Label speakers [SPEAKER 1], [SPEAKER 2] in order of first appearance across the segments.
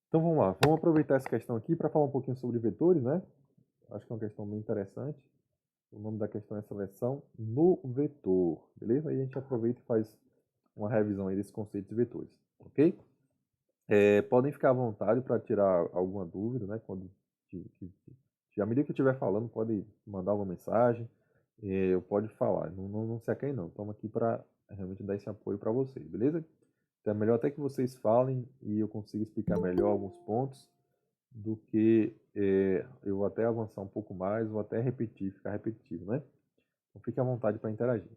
[SPEAKER 1] Então vamos lá, vamos aproveitar essa questão aqui para falar um pouquinho sobre vetores, né? Acho que é uma questão bem interessante. O nome da questão é seleção no vetor, beleza? Aí a gente aproveita e faz uma revisão aí desse conceito de vetores, ok? Podem ficar à vontade para tirar alguma dúvida, né? À medida que eu estiver falando, pode mandar uma mensagem, pode falar, não se acanhe não. Estamos aqui para realmente dar esse apoio para vocês, beleza? Então é melhor até que vocês falem e eu consiga explicar melhor alguns pontos do que eu vou até avançar um pouco mais ou até repetir, ficar repetitivo, né? Então fique à vontade para interagir.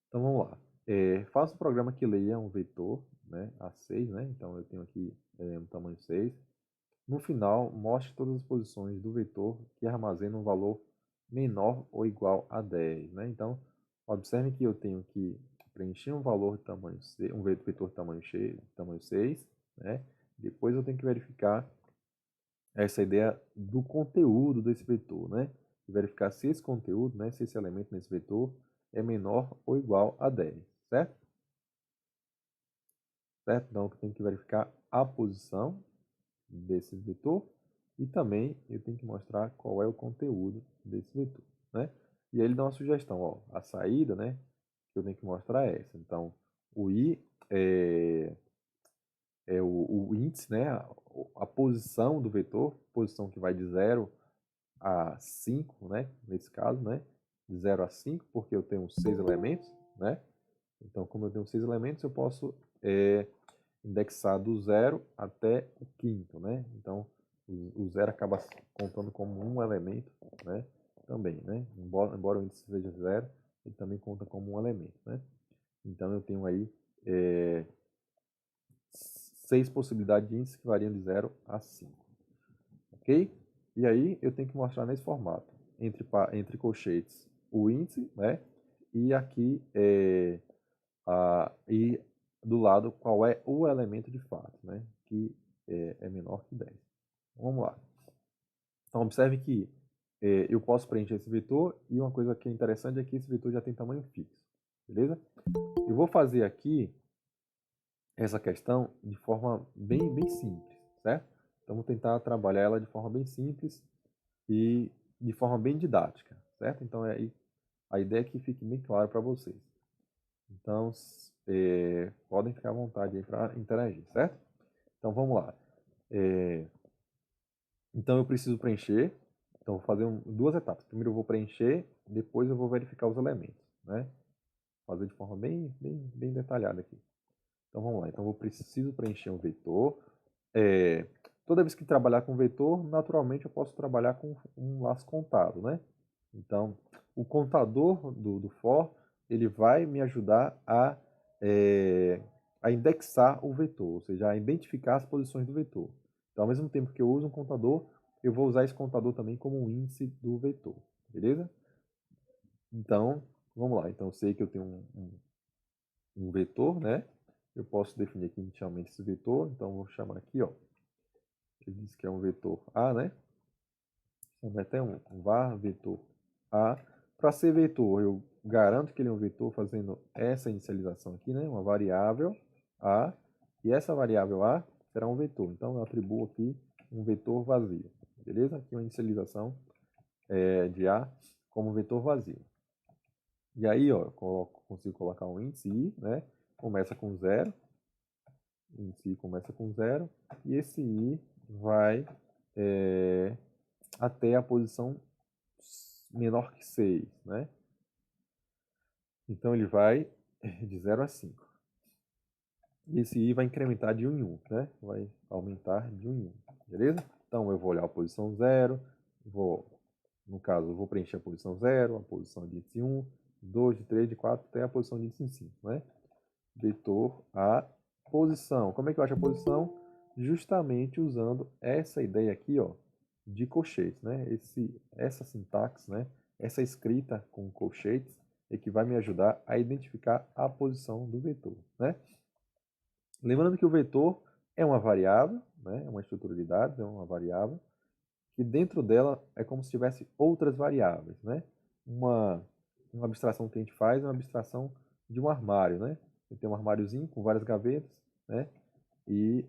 [SPEAKER 1] Então vamos lá. Faça um programa que leia um vetor, né, A6, né? Então eu tenho aqui um tamanho 6. No final, mostre todas as posições do vetor que armazena um valor menor ou igual a 10, né? Então, observe que eu tenho que preencher um valor de tamanho 6, um vetor de tamanho 6, né? Depois eu tenho que verificar essa ideia do conteúdo desse vetor, né? Verificar se esse conteúdo, né, se esse elemento nesse vetor é menor ou igual a 10, certo? Certo? Então, eu tenho que verificar a posição desse vetor e também eu tenho que mostrar qual é o conteúdo desse vetor, né? E aí ele dá uma sugestão, ó, a saída, né, que eu tenho que mostrar é essa. Então, o i é o índice, né, a posição do vetor, posição que vai de 0 a 5, né, nesse caso, né, de 0 a 5, porque eu tenho 6 elementos, né? Então, como eu tenho 6 elementos, eu posso indexar do 0 até o quinto, né? Então, o 0 acaba contando como um elemento, né? Também, né? Embora o índice seja 0, ele também conta como um elemento, né? Então, eu tenho aí 6 possibilidades de índice que variam de 0 a 5, ok? E aí, eu tenho que mostrar nesse formato, entre colchetes, o índice, né? E aqui, e do lado, qual é o elemento de fato, né? Que é menor que 10. Vamos lá. Então, observe que eu posso preencher esse vetor e uma coisa que é interessante é que esse vetor já tem tamanho fixo, beleza? Eu vou fazer aqui essa questão de forma bem simples, certo? Então, vou tentar trabalhar ela de forma bem simples e de forma bem didática, certo? Então, a ideia é que fique bem claro para vocês. Então, podem ficar à vontade aí para interagir, certo? Então, vamos lá. Então, eu preciso preencher. Então, vou fazer duas etapas. Primeiro eu vou preencher, depois eu vou verificar os elementos, né? Fazer de forma bem detalhada aqui. Então, vamos lá. Então, eu preciso preencher um vetor. Toda vez que trabalhar com vetor, naturalmente eu posso trabalhar com um laço contado, né? Então, o contador do for, ele vai me ajudar a indexar o vetor, ou seja, a identificar as posições do vetor. Então, ao mesmo tempo que eu uso um contador, eu vou usar esse contador também como um índice do vetor, beleza? Então, vamos lá. Então, eu sei que eu tenho um vetor, né? Eu posso definir aqui inicialmente esse vetor, então vou chamar aqui, ó. Ele diz que é um vetor A, né? Então, até um var vetor A. Para ser vetor, eu garanto que ele é um vetor fazendo essa inicialização aqui, né? Uma variável A. E essa variável A será um vetor. Então, eu atribuo aqui um vetor vazio. Beleza? Aqui uma inicialização de A como vetor vazio. E aí, ó, eu consigo colocar um índice I, né? Começa com 0. Índice I começa com 0. E esse I vai até a posição menor que 6, né? Então ele vai de 0 a 5. E esse I vai incrementar de 1 em 1, né? Vai aumentar de 1 em 1, beleza? Então eu vou olhar a posição 0, no caso, eu vou preencher a posição 0, a posição de índice 1, 2, de 3, de 4, até a posição de índice 5, né? Vetor a posição. Como é que eu acho a posição? Justamente usando essa ideia aqui, ó, de colchetes, né? Essa sintaxe, né? Essa escrita com colchetes é que vai me ajudar a identificar a posição do vetor, né? Lembrando que o vetor é uma variável, né? É uma estrutura de dados, é uma variável, que dentro dela é como se tivesse outras variáveis, né? Uma abstração que a gente faz é uma abstração de um armário, né? Tem um armáriozinho com várias gavetas, né? E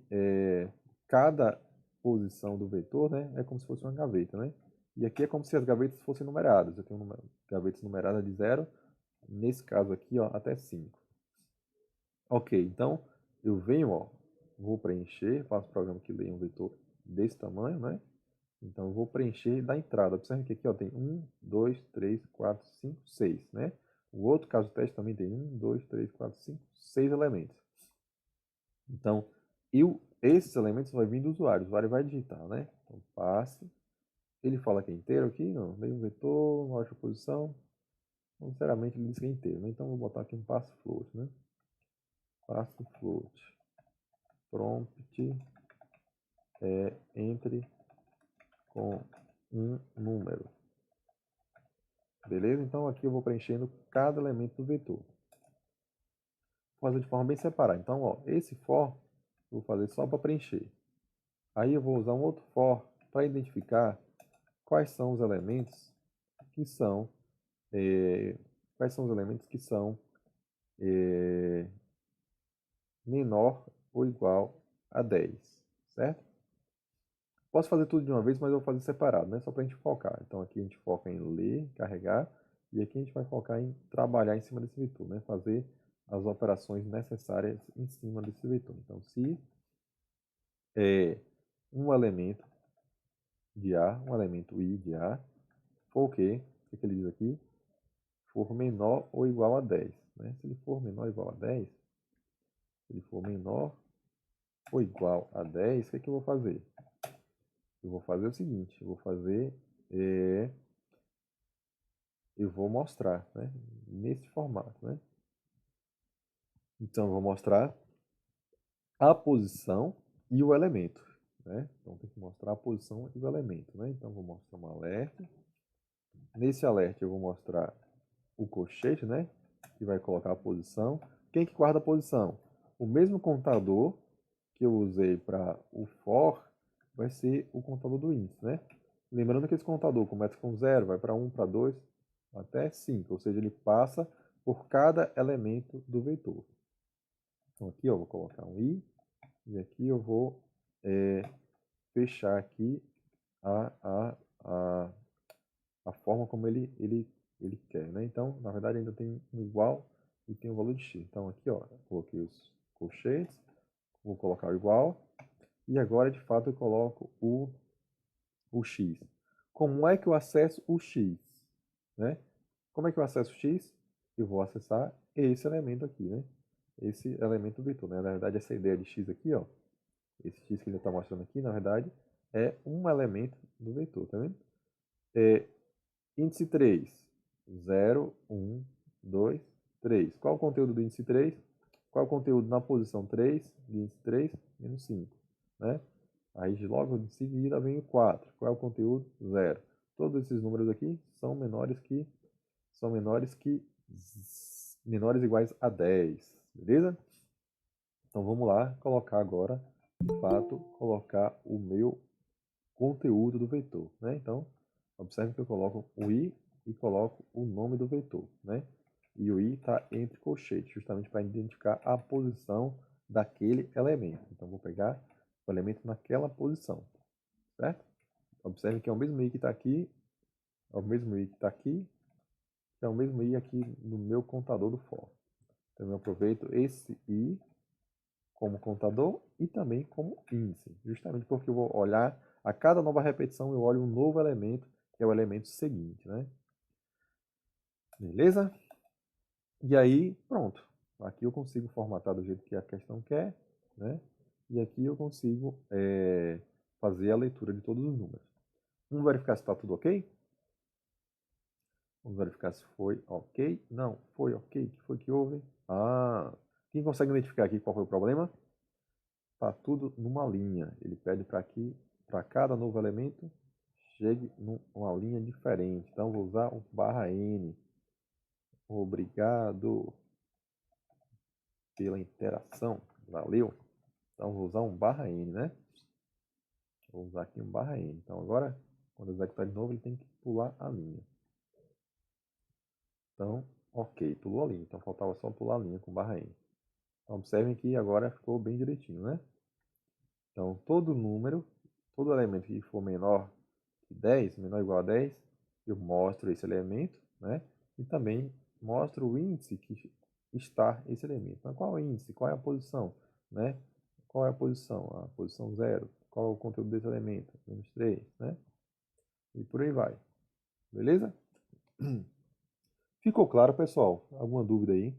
[SPEAKER 1] cada posição do vetor, né, é como se fosse uma gaveta, né? E aqui é como se as gavetas fossem numeradas. Eu tenho gavetas numeradas de 0, nesse caso aqui, ó, até 5. Ok, então eu venho, ó, vou preencher, faço o programa que leia um vetor desse tamanho, né? Então eu vou preencher da entrada. Observe que aqui, ó, tem 1, 2, 3, 4, 5, 6, né? O outro caso teste também tem 1, 2, 3, 4, 5, 6 elementos. Então, esses elementos vão vir do usuário. O usuário vai digitar, né? Então, passe. Ele fala que é inteiro aqui, não. Leia um vetor, mostra a posição. Sinceramente, ele diz que é inteiro, né? Então, vou botar aqui um passe float, né? Passe float. Prompt entre com um número. Beleza? Então, aqui eu vou preenchendo cada elemento do vetor. Vou fazer de forma bem separada. Então, ó, esse for eu vou fazer só para preencher. Aí eu vou usar um outro for para identificar quais são os elementos que são menor ou igual a 10, certo? Posso fazer tudo de uma vez, mas eu vou fazer separado, né? Só para a gente focar. Então aqui a gente foca em ler, carregar, e aqui a gente vai focar em trabalhar em cima desse vetor, né? Fazer as operações necessárias em cima desse vetor. Então se um elemento de A, um elemento I de A, for o quê? O que ele diz aqui? For menor ou igual a 10. Né? Se ele for menor ou igual a 10, se ele for menor ou igual a 10, o que eu vou fazer? Eu vou fazer o seguinte, eu vou mostrar, né? Nesse formato, né? Então, eu vou mostrar a posição e o elemento, né? Então, tem que mostrar a posição e o elemento, né? Então, vou mostrar um alerta. Nesse alerta, eu vou mostrar o colchete, né? Que vai colocar a posição. Quem que guarda a posição? O mesmo contador que eu usei para o for vai ser o contador do índice, né? Lembrando que esse contador começa com 0, vai para 1, para 2, até 5. Ou seja, ele passa por cada elemento do vetor. Então aqui eu vou colocar um i e aqui eu vou fechar aqui a forma como ele quer, né? Então, na verdade, ainda tem um igual e tem o valor de x. Então aqui, ó, coloquei os colchetes, vou colocar o igual e agora, de fato, eu coloco o x. Como é que eu acesso o x? Né? Como é que eu acesso o x? Eu vou acessar esse elemento aqui, né? Esse elemento vetor, né? Na verdade, essa ideia de x aqui, ó, esse x que ele está mostrando aqui, na verdade, é um elemento do vetor, tá vendo? Índice 3, 0, 1, 2, 3. Qual o conteúdo do índice 3? Qual o conteúdo na posição 3, de índice 3? Menos 5, né? Aí logo em seguida vem o 4. Qual é o conteúdo? 0. Todos esses números aqui são menores iguais a 10, beleza? Então vamos lá colocar agora, de fato, colocar o meu conteúdo do vetor, né? Então, observe que eu coloco o i e coloco o nome do vetor, né? E o i está entre colchetes, justamente para identificar a posição daquele elemento. Então, vou pegar o elemento naquela posição, certo? Observe que é o mesmo i que está aqui, é o mesmo i que está aqui, é o mesmo i aqui no meu contador do for. Então, eu aproveito esse i como contador e também como índice, justamente porque eu vou olhar, a cada nova repetição eu olho um novo elemento, que é o elemento seguinte, né? Beleza? E aí, pronto. Aqui eu consigo formatar do jeito que a questão quer, né? E aqui eu consigo fazer a leitura de todos os números. Vamos verificar se está tudo ok? Vamos verificar se foi ok. Não, foi ok. O que foi que houve? Ah, quem consegue identificar aqui qual foi o problema? Está tudo numa linha. Ele pede para que, para cada novo elemento, chegue numa linha diferente. Então, vou usar o /n. Obrigado pela interação. Valeu. Então, vou usar um /n, né? Vou usar aqui um /n. Então, agora, quando eu executar de novo, ele tem que pular a linha. Então, ok, pulou a linha. Então, faltava só pular a linha com /n. Então, observem que agora ficou bem direitinho, né? Então, todo número todo elemento que for menor que 10, menor ou igual a 10, eu mostro esse elemento, né? E também mostro o índice que está esse elemento. Mas qual é o índice? Qual é a posição? Né? Qual é a posição? A posição 0. Qual é o conteúdo desse elemento? -3, né? E por aí vai. Beleza? Ficou claro, pessoal? Alguma dúvida aí?